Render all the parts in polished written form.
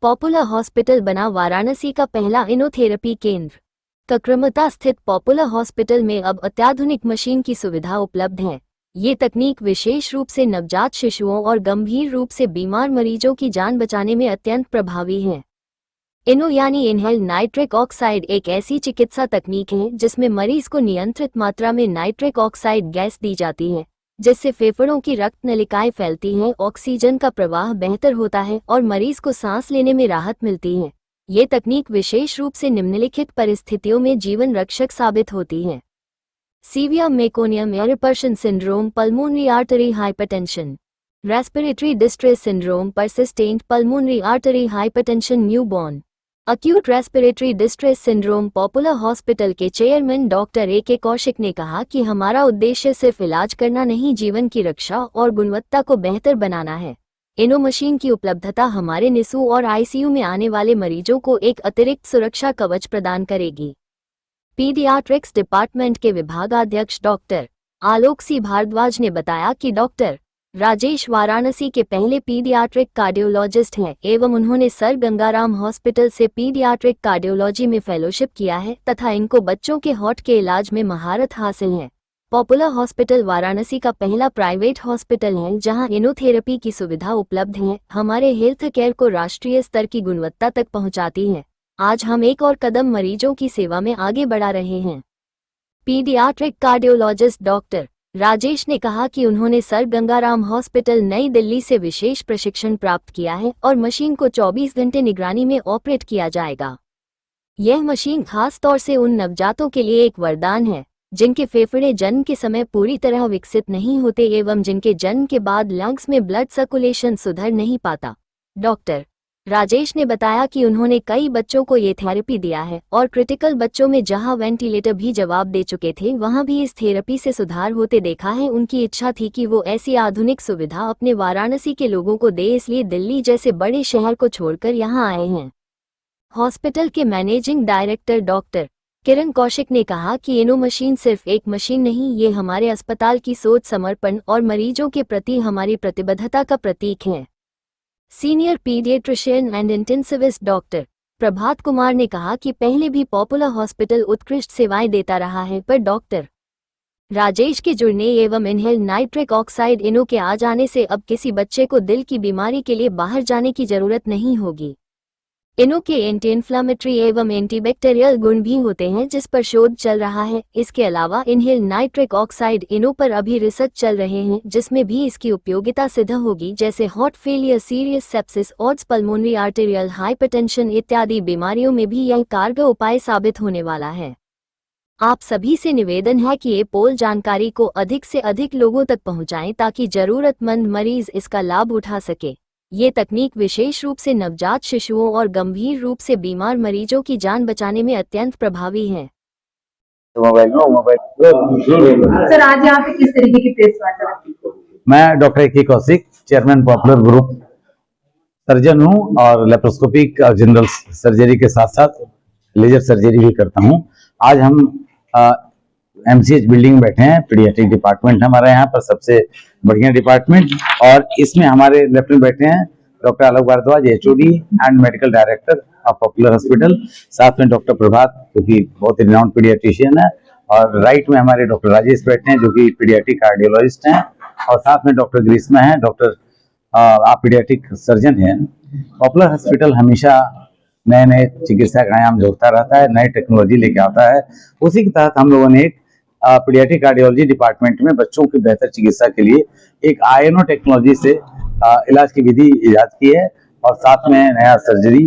Popular hospital बना वाराणसी का पहला इनोथेरेपी केंद्र। ककरमता स्थित पॉपुलर हॉस्पिटल में अब अत्याधुनिक मशीन की सुविधा उपलब्ध है। ये तकनीक विशेष रूप से नवजात शिशुओं और गंभीर रूप से बीमार मरीजों की जान बचाने में अत्यंत प्रभावी है। इनो यानी इनहेल नाइट्रिक ऑक्साइड एक ऐसी चिकित्सा तकनीक है जिसमें मरीज को नियंत्रित मात्रा में नाइट्रिक ऑक्साइड गैस दी जाती है, जिससे फेफड़ों की रक्त नलिकाएं फैलती हैं, ऑक्सीजन का प्रवाह बेहतर होता है और मरीज को सांस लेने में राहत मिलती है। ये तकनीक विशेष रूप से निम्नलिखित परिस्थितियों में जीवन रक्षक साबित होती है: severe meconium aspiration syndrome, pulmonary artery hypertension, respiratory distress syndrome, persistent pulmonary artery hypertension, newborn, acute respiratory distress syndrome. Popular hospital के चेयरमैन डॉक्टर ए.के. कौशिक ने कहा कि हमारा उद्देश्य सिर्फ इलाज करना नहीं, जीवन की रक्षा और गुणवत्ता को बेहतर बनाना है। इनो मशीन की उपलब्धता हमारे निसू और आईसीयू में आने वाले मरीजों को एक अतिरिक्त सुरक्षा कवच प्रदान करेगी। पीडियाट्रिक्स डिपार्टमेंट के विभागाध्यक्ष डॉक्टर आलोक सी भारद्वाज ने बताया कि डॉक्टर राजेश वाराणसी के पहले पीडियाट्रिक कार्डियोलॉजिस्ट हैं एवं उन्होंने सर गंगाराम हॉस्पिटल से पीडियाट्रिक कार्डियोलॉजी में फेलोशिप किया है तथा इनको बच्चों के हार्ट के इलाज में महारत हासिल है। पॉपुलर हॉस्पिटल वाराणसी का पहला प्राइवेट हॉस्पिटल है जहां इनोथेरेपी की सुविधा उपलब्ध है। हमारे हेल्थ केयर को राष्ट्रीय स्तर की गुणवत्ता तक पहुंचाती है। आज हम एक और कदम मरीजों की सेवा में आगे बढ़ा रहे हैं। पीडियाट्रिक कार्डियोलॉजिस्ट डॉक्टर राजेश ने कहा कि उन्होंने सर गंगाराम हॉस्पिटल नई दिल्ली से विशेष प्रशिक्षण प्राप्त किया है और मशीन को 24 घंटे निगरानी में ऑपरेट किया जाएगा। यह मशीन खास तौर से उन नवजातों के लिए एक वरदान है जिनके फेफड़े जन्म के समय पूरी तरह विकसित नहीं होते एवं जिनके जन्म के बाद लंग्स में ब्लड सर्कुलेशन सुधर नहीं पाता। डॉक्टर राजेश ने बताया कि उन्होंने कई बच्चों को ये थेरेपी दिया है और क्रिटिकल बच्चों में जहां वेंटिलेटर भी जवाब दे चुके थे वहां भी इस थेरेपी से सुधार होते देखा है। उनकी इच्छा थी कि वो ऐसी आधुनिक सुविधा अपने वाराणसी के लोगों को दे, इसलिए दिल्ली जैसे बड़े शहर को छोड़कर यहां आए हैं। हॉस्पिटल के मैनेजिंग डायरेक्टर डॉक्टर किरण कौशिक ने कहा कि इनो मशीन सिर्फ एक मशीन नहीं, ये हमारे अस्पताल की सोच, समर्पण और मरीजों के प्रति हमारी प्रतिबद्धता का प्रतीक है। Senior paediatrician and intensivist doctor Prabhat Kumar ने कहा कि पहले भी पॉपुलर हॉस्पिटल उत्कृष्ट सेवाएं देता रहा है, पर डॉक्टर राजेश के जुड़ने एवं इनहेल नाइट्रिक ऑक्साइड इनो के आ जाने से अब किसी बच्चे को दिल की बीमारी के लिए बाहर जाने की जरूरत नहीं होगी। इनो के एंटी इन्फ्लामेटरी एवं एंटीबैक्टीरियल गुण भी होते हैं जिस पर शोध चल रहा है। इसके अलावा इनहेल नाइट्रिक ऑक्साइड इनो पर अभी रिसर्च चल रहे हैं जिसमें भी इसकी उपयोगिता सिद्ध होगी, जैसे heart failure, serious sepsis, odds, pulmonary arterial hypertension इत्यादि बीमारियों में भी यह कारगर उपाय साबित होने वाला है। आप सभी से निवेदन है कि ये पोल जानकारी को अधिक से अधिक लोगों तक पहुंचाएं ताकि जरूरतमंद मरीज इसका लाभ उठा सके। ये तकनीक विशेष रूप से नवजात शिशुओं और गंभीर रूप से बीमार मरीजों की जान बचाने में अत्यंत प्रभावी है। सर, आज यहाँ पे किस तरीके की प्रेस वार्ता? मैं doctor A K. Kaushik, chairman popular group, surgeon हूँ और लेप्रोस्कोपिक और जनरल सर्जरी के साथ साथ लेजर सर्जरी भी करता हूँ। आज हम MCH बिल्डिंग में बैठे हैं। पीडियाट्रिक डिपार्टमेंट हमारा यहाँ पर सबसे बढ़िया डिपार्टमेंट, और इसमें हमारे लेफ्ट में बैठे हैं doctor Alok Bhardwaj, HOD and medical director of popular hospital, साथ में डॉक्टर प्रभात जो कि बहुत रिनाउंड पीडियाट्रिशियन है, और राइट में हमारे डॉक्टर राजेश बैठे हैं जो कि पीडियाट्रिक कार्डियोलॉजिस्ट हैं, और साथ में डॉक्टर ग्रीष्मा है, डॉक्टर आप पीडियाट्रिक सर्जन हैं। पॉपुलर हॉस्पिटल हमेशा नए नए चिकित्सा का आयाम जोड़ता रहता है, नई टेक्नोलॉजी लेके आता है। उसी के तहत हम लोगों ने एक पीडियाट्रिक कार्डियोलॉजी डिपार्टमेंट में बच्चों की बेहतर चिकित्सा के लिए एक आयनो टेक्नोलॉजी से इलाज की विधि इजाद की है, और साथ में नया सर्जरी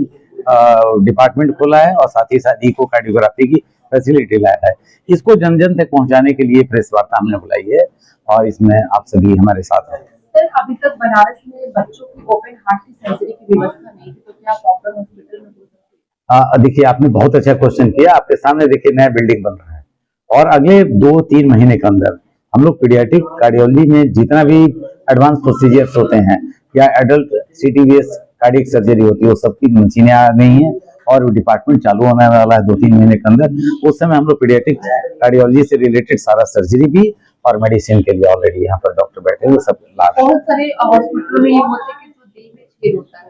डिपार्टमेंट खोला है, और साथ ही साथ इको कार्डियोग्राफी की फैसिलिटी लाया है। इसको जन जन तक पहुंचाने के लिए प्रेस वार्ता हमने बुलाई है, और इसमें आप सभी हमारे साथ हैं। सर, अभी तक बनारस में बच्चों की ओपन हार्ट की सर्जरी की व्यवस्था नहीं थी, तो क्या पॉपुलर हॉस्पिटल में हो सकती है? देखिए, आपने बहुत अच्छा क्वेश्चन किया। आपके सामने देखिए नया बिल्डिंग बन रहा है, और अगले 2-3 महीने के अंदर हम लोग पीडियाट्रिक कार्डियोलॉजी में जितना भी एडवांस प्रोसीजर्स होते हैं या एडल्ट CTVS कार्डियक सर्जरी होती है, वो सबकी मशीनें आ गई हैं और डिपार्टमेंट चालू होने वाला है 2-3 महीने के अंदर। उस समय हम लोग पीडियाट्रिक कार्डियोलॉजी से रिलेटेड सारा सर्जरी भी और मेडिसिन के लिए ऑलरेडी यहाँ पर डॉक्टर बैठे हुए सब ला रहे हैं। बहुत सारे हॉस्पिटलों में ये होता है कि जो दिल में छेद होता है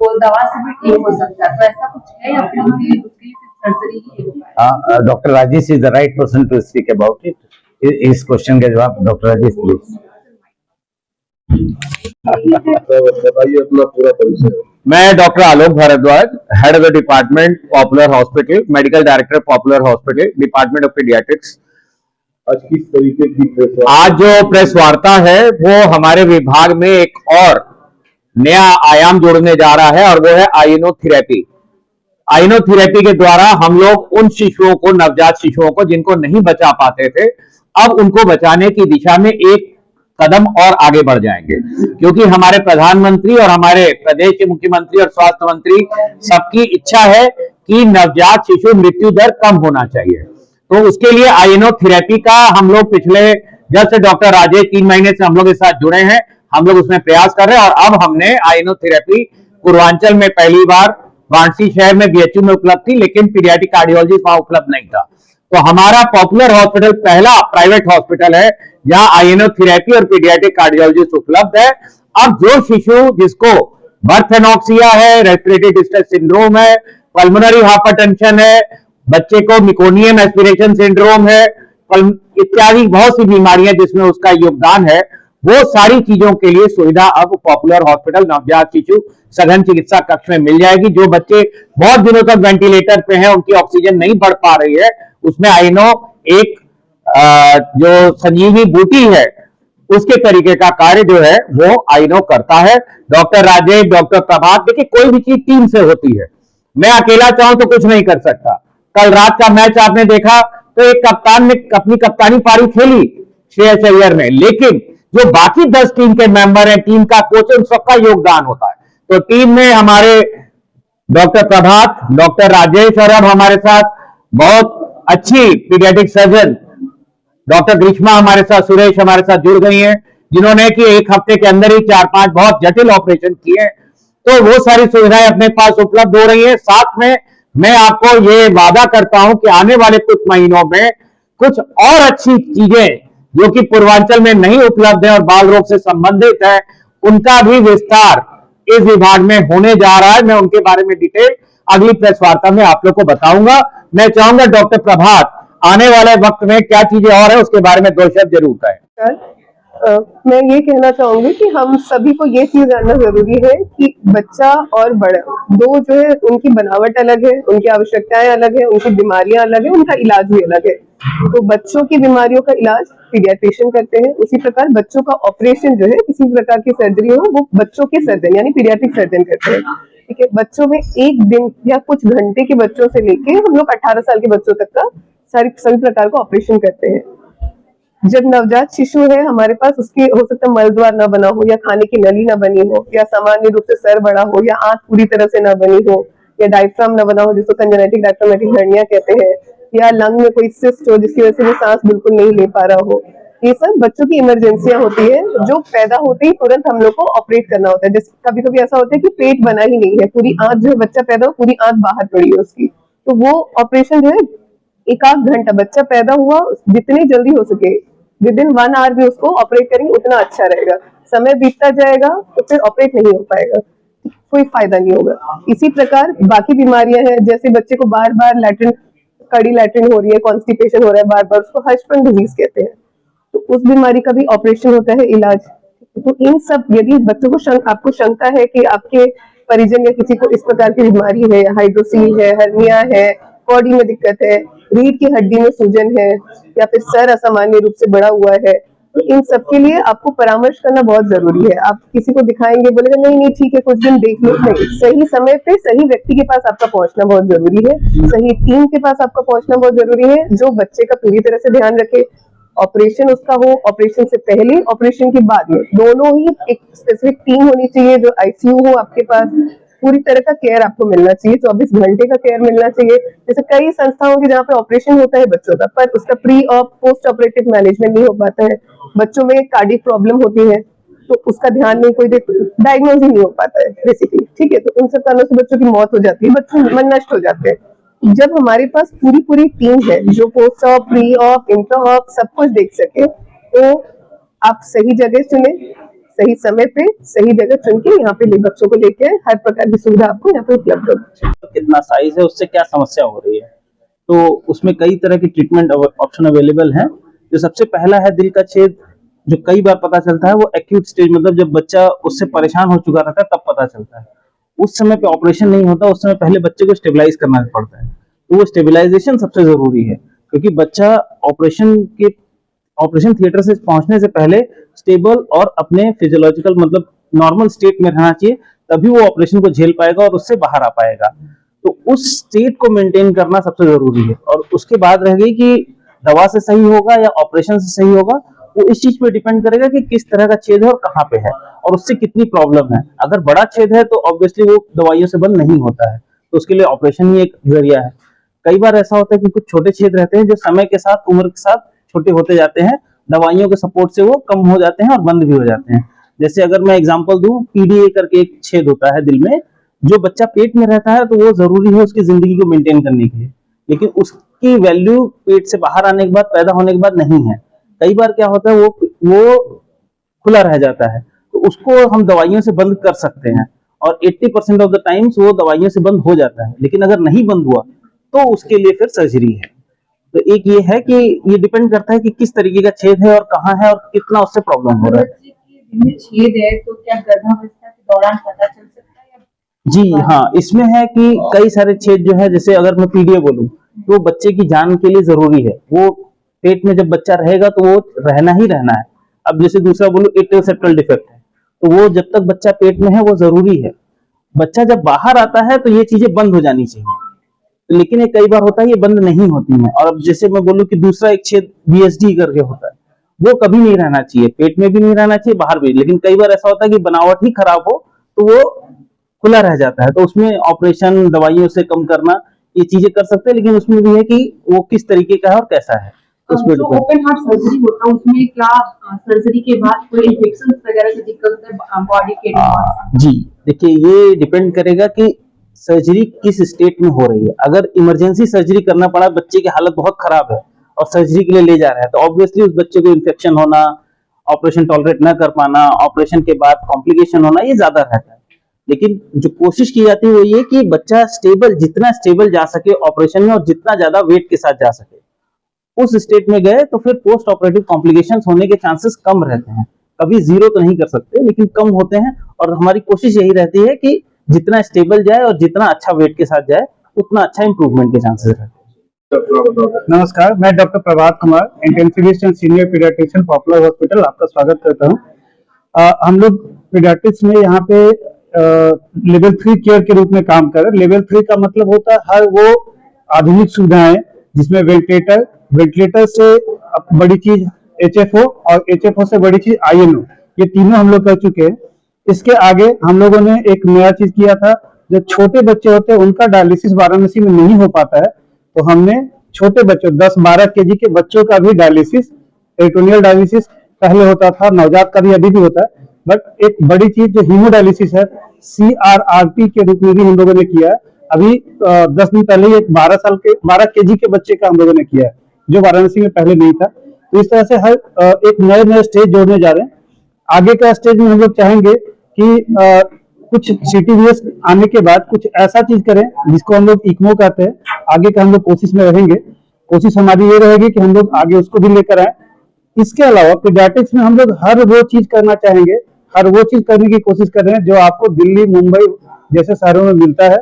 तो दवा से भी ठीक हो सकता है, तो ऐसा कुछ है या फिर उसके लिए सिर्फ सर्जरी ही एक उपाय है? Doctor Rajesh is the right person to speak about it. इस क्वेश्चन का जवाब डॉक्टर राजेश प्लीज। बताइए अपना पूरा परिचय। मैं doctor Alok Bhardwaj, head of the department popular hospital, medical director popular hospital, department of paediatrics. आज किस तरीके की प्रेस आज जो प्रेस वार्ता है वो हमारे विभाग में एक और नया आयाम जोड़ने जा रहा है और वो है आइनोथेरेपी। आइनोथेरेपी के द्वारा हम लोग उन शिशुओं को, नवजात शिशुओं को जिनको नहीं बचा पाते थे, अब उनको बचाने की दिशा में एक कदम और आगे बढ़ जाएंगे, क्योंकि हमारे प्रधानमंत्री और हमारे प्रदेश के मुख्यमंत्री और स्वास्थ्य मंत्री सबकी इच्छा है कि नवजात शिशु मृत्यु दर कम होना चाहिए। तो उसके लिए आइनोथेरेपी का हम लोग पिछले, जब से डॉक्टर राजेश 3 महीने से हम लोग इस साथ जुड़े हैं, हम लोग उसमें प्रयास कर रहे हैं। और अब हमने आइनोथेरेपी पूर्वांचल में पहली बार वाराणसी शहर में बीएचयू में उपलब्ध थी, लेकिन पीडियाट्रिक कार्डियोलॉजिस्ट वहां उपलब्ध नहीं था। तो हमारा पॉपुलर हॉस्पिटल पहला प्राइवेट हॉस्पिटल है जहां आइनोथेरेपी और पीडियाट्रिक कार्डियोलॉजिस्ट उपलब्ध है। अब जो शिशु जिसको बर्थ एनोक्सिया है, रेस्पिरेटरी डिस्ट्रेस सिंड्रोम है, पल्मोनरी हाइपरटेंशन है, बच्चे को मिकोनियम एस्पिरेशन सिंड्रोम है, इत्यादि बहुत सी बीमारियां जिसमें उसका योगदान है, वो सारी चीजों के लिए सुविधा अब पॉपुलर हॉस्पिटल नवजात शिशु सघन चिकित्सा कक्ष में मिल जाएगी। जो बच्चे बहुत दिनों तक वेंटिलेटर पे हैं, उनकी ऑक्सीजन नहीं बढ़ पा रही है, उसमें आइनो एक जो संजीवनी बूटी है उसके तरीके का कार्य जो है वो आइनो करता है। डॉक्टर राजेश, डॉक्टर प्रभात, देखिए कोई भी चीज टीम से होती है, मैं अकेला चाहूं तो कुछ नहीं कर सकता। कल रात का मैच आपने देखा तो एक कप्तान ने अपनी कप्तानी पारी खेली श्रेयस अय्यर ने, लेकिन जो बाकी 10 टीम के मेंबर हैं, टीम का कोच है, उन सबका योगदान होता है। तो टीम में हमारे डॉक्टर प्रभात, डॉक्टर राजेश और अब हमारे साथ बहुत अच्छी पीडियाट्रिक सर्जन डॉक्टर ग्रीष्मा हमारे साथ, सुरेश हमारे साथ जुड़ गई हैं, जिन्होंने कि एक हफ्ते के अंदर ही 4-5 बहुत जटिल ऑपरेशन किए। तो वो सारी सुविधाएं अपने पास उपलब्ध हो रही हैं। साथ में मैं आपको ये वादा करता हूं कि आने वाले कुछ महीनों में कुछ और अच्छी चीजें जो कि पूर्वांचल में नहीं उपलब्ध है और बाल रोग से संबंधित है, उनका भी विस्तार इस विभाग में होने जा रहा है। मैं उनके बारे में डिटेल अगली प्रेस वार्ता में आप लोग को बताऊंगा। मैं चाहूंगा डॉक्टर प्रभात आने वाले वक्त में क्या चीजें और है उसके बारे में 2 शब्द जरूर कहें। मैं ये कहना चाहूंगी कि हम सभी को ये चीज जानना जरूरी है कि बच्चा और बड़ा दो जो है उनकी बनावट अलग है, उनकी आवश्यकताएं अलग है, उनकी बीमारियां अलग है, उनका इलाज भी अलग है। तो बच्चों की बीमारियों का इलाज पीडियाट्रिशियन करते हैं, उसी प्रकार बच्चों का ऑपरेशन जो है किसी प्रकार की सर्जरी हो वो बच्चों के सर्जन यानी पीडियाट्रिक सर्जन करते हैं। ठीक है, बच्चों में एक दिन या कुछ घंटे के बच्चों से लेके हम लोग 18 साल के बच्चों तक का सभी प्रकार का ऑपरेशन करते हैं। जब नवजात शिशु है हमारे पास, उसके हो सकता है मल द्वार न बना हो या खाने की नली न बनी हो या सामान्य रूप से सर बड़ा हो या आंख पूरी तरह से न बनी हो या डायफ्राम न बना हो जिसको कंजेनिटल डायफ्रामेटिक हर्निया कहते हैं, या लंग में कोई सिस्ट हो जिसकी वजह से वो सांस बिल्कुल नहीं ले पा रहा हो। ये सब बच्चों की इमरजेंसियां होती है जो पैदा होते ही तुरंत हम लोग को ऑपरेट करना होता है। जैसे कभी कभी ऐसा होता है कि पेट बना ही नहीं है, पूरी आंत जो है बच्चा पैदा हो पूरी आंत बाहर पड़ी है उसकी, तो वो ऑपरेशन जो है 1-8 घंटा, बच्चा पैदा हुआ जितनी जल्दी हो सके विद इन 1 आवर भी उसको ऑपरेट करेंगे उतना अच्छा रहेगा। समय बीतता जाएगा तो फिर ऑपरेट नहीं हो पाएगा, कोई फायदा नहीं होगा। इसी प्रकार बाकी बीमारियां हैं, जैसे बच्चे को बार बार लैट्रिन, कड़ी लैट्रिन हो रही है, कॉन्स्टिपेशन हो रहा है बार बार, उसको हर्षपन डिजीज कहते हैं, तो उस बीमारी का भी ऑपरेशन होता है, इलाज। तो इन सब, यदि बच्चों को आपको शंका है कि आपके परिजन या किसी को इस प्रकार की बीमारी है, हाइड्रोसील है, हर्निया है, बॉडी में दिक्कत है, रीढ़ की हड्डी में सूजन है या फिर सर असामान्य रूप से बढ़ा हुआ है, तो इन सब के लिए आपको परामर्श करना बहुत जरूरी है। आप किसी को दिखाएंगे, बोलेगा नहीं नहीं ठीक है कुछ दिन देख लो, नहीं, सही समय पे सही व्यक्ति के पास आपका पहुंचना बहुत जरूरी है, सही टीम के पास आपका पहुंचना बहुत जरूरी है जो बच्चे का पूरी तरह से ध्यान रखे। ऑपरेशन उसका हो, ऑपरेशन से पहले, ऑपरेशन के बाद में, दोनों ही एक स्पेसिफिक टीम होनी चाहिए, जो आईसीयू हो आपके पास, पूरी तरह का केयर आपको मिलना चाहिए, 24 घंटे का केयर मिलना चाहिए। जैसे कई संस्थाओं की जहाँ पे ऑपरेशन होता है बच्चों का, पर उसका प्री और पोस्ट ऑपरेटिव मैनेजमेंट नहीं हो पाता है, बच्चों में कार्डियक प्रॉब्लम होती है तो उसका ध्यान नहीं, कोई डायग्नोज ही नहीं हो पाता है बेसिकली। ठीक है, तो उन सब कारणों से बच्चों की मौत हो जाती है, बच्चों मन नष्ट हो जाते हैं। जब हमारे पास पूरी टीम है जो post op, pre op, intra op सब कुछ देख सके, तो आप सही जगह चुने, सही समय पे सही जगह चुन के यहाँ पे बच्चों को लेके आए। हर प्रकार की सुविधा आपको यहाँ पे उपलब्ध होगी। कितना साइज है, उससे क्या समस्या हो रही है, तो उसमें कई तरह की ट्रीटमेंट ऑप्शन अवेलेबल है। जो सबसे पहला है दिल का छेद, जो कई बार पता चलता है वो एक्यूट स्टेज, मतलब जब बच्चा उससे परेशान हो चुका रहता है तब पता चलता है। उस समय पे ऑपरेशन नहीं होता, उस समय पहले बच्चे को स्टेबलाइज करना पड़ता है। तो वो स्टेबलाइजेशन सबसे जरूरी है, क्योंकि बच्चा ऑपरेशन थिएटर से पहुंचने से पहले स्टेबल और अपने फिजियोलॉजिकल मतलब नॉर्मल स्टेट में रहना चाहिए, तभी वो ऑपरेशन को झेल पाएगा और उससे बाहर आ पाएगा। तो उस स्टेट को मेंटेन करना सबसे जरूरी है। और उसके बाद रह गई कि दवा से सही होगा या ऑपरेशन से सही होगा, वो इस चीज पे डिपेंड करेगा कि किस तरह का छेद है और कहाँ पे है और उससे कितनी प्रॉब्लम है। अगर बड़ा छेद है तो ऑब्वियसली वो दवाइयों से बंद नहीं होता है, तो उसके लिए ऑपरेशन ही एक जरिया है। कई बार ऐसा होता है कि कुछ छोटे छेद रहते हैं जो समय के साथ उम्र के साथ छोटे होते जाते हैं, दवाइयों के सपोर्ट से वो कम हो जाते हैं और बंद भी हो जाते हैं। जैसे अगर मैं एग्जांपल दूं, पीडीए करके एक छेद होता है दिल में, जो बच्चा पेट में रहता है तो वो जरूरी है उसकी जिंदगी को मेंटेन करने के लिए, लेकिन उसकी वैल्यू पेट से बाहर आने के बाद, पैदा होने के बाद नहीं है। कई बार क्या होता है वो खुला रह जाता है, तो उसको हम दवाइयों से बंद कर सकते हैं और 80% ऑफ द टाइम्स वो दवाइयों से बंद हो जाता है। लेकिन अगर नहीं बंद हुआ तो उसके लिए फिर सर्जरी है। तो एक ये है कि ये डिपेंड करता है कि किस तरीके का छेद है और कहाँ है और कितना उससे प्रॉब्लम हो रहा है। बच्चे के दिल में छेद है तो क्या गर्भावस्था के दौरान पता चल सकता है या जी हाँ, इसमें है कि कई सारे छेद जो है, जैसे अगर मैं पीडीए बोलूं तो बच्चे की जान के लिए जरूरी है। वो पेट में जब बच्चा रहेगा तो वो रहना ही रहना है। अब जैसे दूसरा बोलूं एट्रियल सेप्टल डिफेक्ट है, तो वो जब तक बच्चा पेट में है वो जरूरी है। बच्चा जब बाहर आता है तो ये चीजें बंद हो जानी चाहिए, लेकिन ये कई बार होता है ये बंद नहीं होती है। और अब जैसे मैं बोलूं कि दूसरा एक छेद बीएसडी करके होता है, वो कभी नहीं रहना चाहिए, पेट में भी नहीं रहना चाहिए, बाहर भी। लेकिन कई बार ऐसा होता है कि बनावट ही खराब हो तो वो खुला रह जाता है, तो उसमें ऑपरेशन दवाइयों से कम करना ये चीजें कर सकते हैं। लेकिन उसमें भी है कि वो किस तरीके का है और कैसा है, उसमें जो ओपन हार्ट सर्जरी होता है उसमें क्या सर्जरी के बाद कोई इन्फेक्शन वगैरह की दिक्कत है बॉडी के? जी देखिए, ये डिपेंड करेगा कि सर्जरी किस स्टेट में हो रही है। अगर इमरजेंसी सर्जरी करना पड़ा, बच्चे की हालत बहुत खराब है और सर्जरी के लिए ले जा रहा है, तो ऑब्वियसली उस बच्चे को इन्फेक्शन होना, ऑपरेशन टॉलरेट न कर पाना, ऑपरेशन के बाद कॉम्प्लिकेशन होना, ये ज्यादा रहता है। लेकिन जो कोशिश की जाती है वो ये कि बच्चा स्टेबल, जितना स्टेबल जा सके ऑपरेशन में और जितना ज्यादा वेट के साथ जा सके, उस स्टेट में गए तो फिर पोस्ट ऑपरेटिव कॉम्प्लिकेशंस होने के चांसेस कम रहते हैं। कभी जीरो तो नहीं कर सकते, लेकिन कम होते हैं। और हमारी कोशिश यही रहती है कि जितना स्टेबल जाए और जितना अच्छा वेट के साथ जाए, उतना अच्छा इंप्रूवमेंट के चांसेस रहते हैं। नमस्कार, मैं doctor Prabhat Kumar, intensivist and senior paediatrician popular hospital, आपका स्वागत करता हूं। हम लोग पीडियाट्रिक्स में यहाँ पे लेवल 3 केयर के रूप में काम कर रहे हैं। लेवल 3 का मतलब होता है हर वो आधुनिक सुविधाएं जिसमें वेंटिलेटर से बड़ी चीज HFO और HFO से बड़ी चीज INO, ये तीनों हम लोग कर चुके हैं। इसके आगे हम लोगों ने एक नया चीज किया था, जो छोटे बच्चे होते हैं उनका डायलिसिस वाराणसी में नहीं हो पाता है, तो हमने छोटे बच्चों 10-12 केजी के बच्चों का भी डायलिसिस, पेरिटोनियल डायलिसिस पहले होता था, नवजात का भी अभी भी होता है, बट एक बड़ी चीज जो हीमोडायलिसिस है CRRT के रूप में भी हम लोगों ने किया है। अभी 10 दिन पहले एक 12 केजी के बच्चे का हम लोगों ने किया है, जो वाराणसी में पहले नहीं था। तो इस तरह से हर एक नए स्टेज जोड़ने जा रहे हैं। आगे का स्टेज में हम लोग चाहेंगे कि कुछ CTVS आने के बाद कुछ ऐसा चीज करें जिसको हम लोग इक्मो कहते हैं। आगे का हम लोग कोशिश में रहेंगे, कोशिश हमारी ये रहेगी कि हम लोग आगे उसको भी लेकर आए। इसके अलावा पीडियाट्रिक्स में हम लोग हर वो चीज करना चाहेंगे, हर वो चीज करने की कोशिश कर रहे हैं जो आपको दिल्ली, मुंबई जैसे शहरों में मिलता है।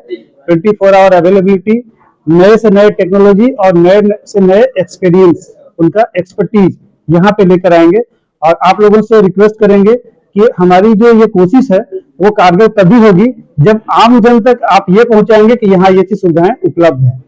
24 आवर अवेलेबिलिटी, नए से नए टेक्नोलॉजी और नए से नए एक्सपीरियंस, उनका एक्सपर्टीज यहाँ पे लेकर आएंगे। और आप लोगों से रिक्वेस्ट करेंगे कि हमारी जो ये कोशिश है वो कारगर तभी होगी जब आम जन तक आप ये पहुंचाएंगे कि यहाँ ये चीज सुविधाएं उपलब्ध हैं।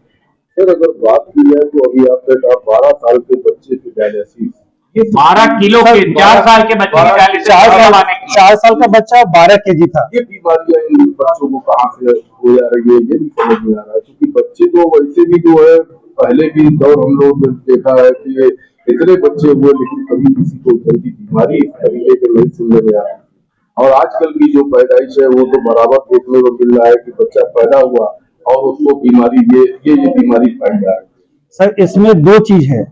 सर, अगर बात की जाए तो अभी आपने कहा 12 साल के बच्चे की डायलिसिस, 12 किलो के 4 साल के बच्चे की डायलिसिस 4 साल का बच्चा 12 केजी था। ये बीमारियां इन बच्चों को कहाँ से हो जा रही है ये नहीं समझ में आ रहा है, क्योंकि बच्चे तो वैसे भी जो है, पहले भी दौर हम लोग देखा है कि ये इतने बच्चे हुए लेकिन कभी किसी को जल्दी बीमारी इस तरीके के नहीं सुनने में आया। और आजकल की जो पैदाइश है वो तो बराबर देखने को मिल रहा है कि बच्चा पैदा हुआ और उसको बीमारी ये बीमारी पाई जा रही है। सर, इसमें 2 चीज है।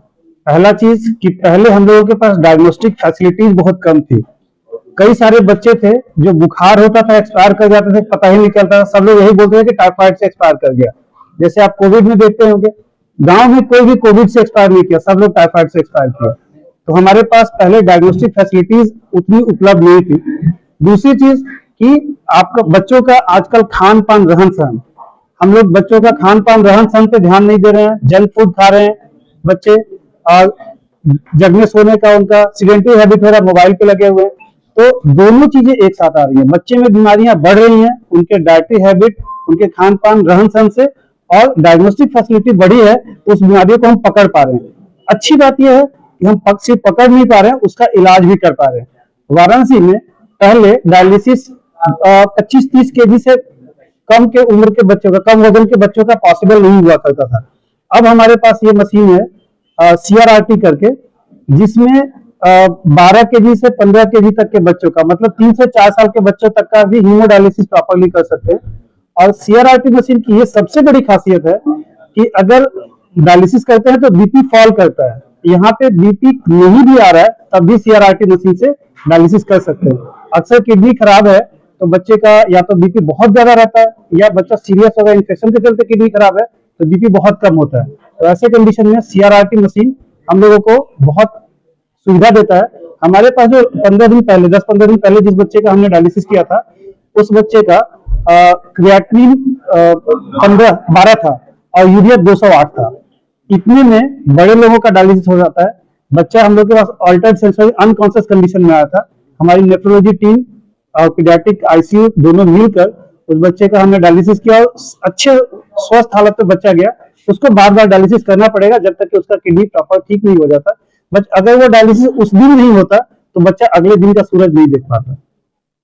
पहला चीज कि पहले हम लोगों के पास डायग्नोस्टिक फैसिलिटीज बहुत कम थी, कई सारे बच्चे थे जो बुखार होता था एक्सपायर कर जाते थे, पता ही नहीं चलता था। सब लोग यही बोलते थे कि टाइफाइड से एक्सपायर कर गया। जैसे आप कोविड में देखते होंगे, गांव में कोई भी कोविड से एक्सपायर नहीं किया, सब लोग टाइफाइड से एक्सपायर किया। तो हमारे पास पहले डायग्नोस्टिक फैसिलिटीज उतनी उपलब्ध नहीं थी। दूसरी चीज कि आपका बच्चों का आजकल खान पान रहन सहन, हम लोग बच्चों का खान पान रहन सहन पे ध्यान नहीं दे रहे हैं, जंक फूड खा रहे हैं बच्चे, और जगने सोने का उनका सीडेंटरी हैबिट हो रहा है, मोबाइल पे लगे हुए हैं। तो दोनों चीजें एक साथ आ रही है, बच्चे में बीमारियां बढ़ रही हैं उनके डाइटरी हैबिट, उनके खान पान रहन सहन से, और डायग्नोस्टिक फैसिलिटी बढ़ी है तो उस बीमारियों को हम पकड़ पा रहे हैं। अच्छी बात यह है कि हम सिर्फ पकड़ नहीं पा रहे हैं, उसका इलाज भी कर पा रहे हैं। वाराणसी में पहले डायलिसिस 25-30 केजी से कम के उम्र के बच्चों का, कम वजन के बच्चों का पॉसिबल नहीं हुआ करता था। अब हमारे पास ये मशीन है CRRT करके, जिसमें 12 केजी से 15 केजी तक के बच्चों का, मतलब 3 से 4 साल के बच्चों तक का भी हीमोडायलिसिस प्रॉपरली कर सकते हैं। और CRRT मशीन की ये सबसे बड़ी खासियत है कि अगर डायलिसिस करते हैं तो बीपी फॉल करता है। यहाँ पे बीपी नहीं भी आ रहा है तब भी CRRT मशीन से डायलिसिस कर सकते हैं। अक्सर किडनी खराब है तो बच्चे का या तो बीपी बहुत ज्यादा रहता है, या बच्चा सीरियस हो गया इन्फेक्शन के चलते किडनी खराब है तो बीपी बहुत कम होता है। तो ऐसे कंडीशन में CRRT मशीन हम लोगों को बहुत सुविधा देता है। हमारे पास जो 15 दिन पहले, 10-15 दिन पहले जिस बच्चे का हमने डायलिसिस किया था, उस बच्चे का क्रिएटिनिन 12 था और यूरिया 208 था। इतने में बड़े लोगों का डायलिसिस हो जाता है। बच्चा हम लोग के पास अल्टर्ड सेंसरी अनकॉन्शियस कंडीशन में आया था। हमारी नेफ्रोलॉजी टीम और पीडियाट्रिक ICU दोनों मिलकर उस बच्चे का हमने डायलिसिस किया और अच्छे स्वस्थ हालत में बच्चा गया। उसको बार बार डायलिसिस करना पड़ेगा जब तक कि उसका किडनी प्रॉपर ठीक नहीं हो जाता। बट अगर वो डायलिसिस उस दिन नहीं होता तो बच्चा अगले दिन का सूरज नहीं देख पाता।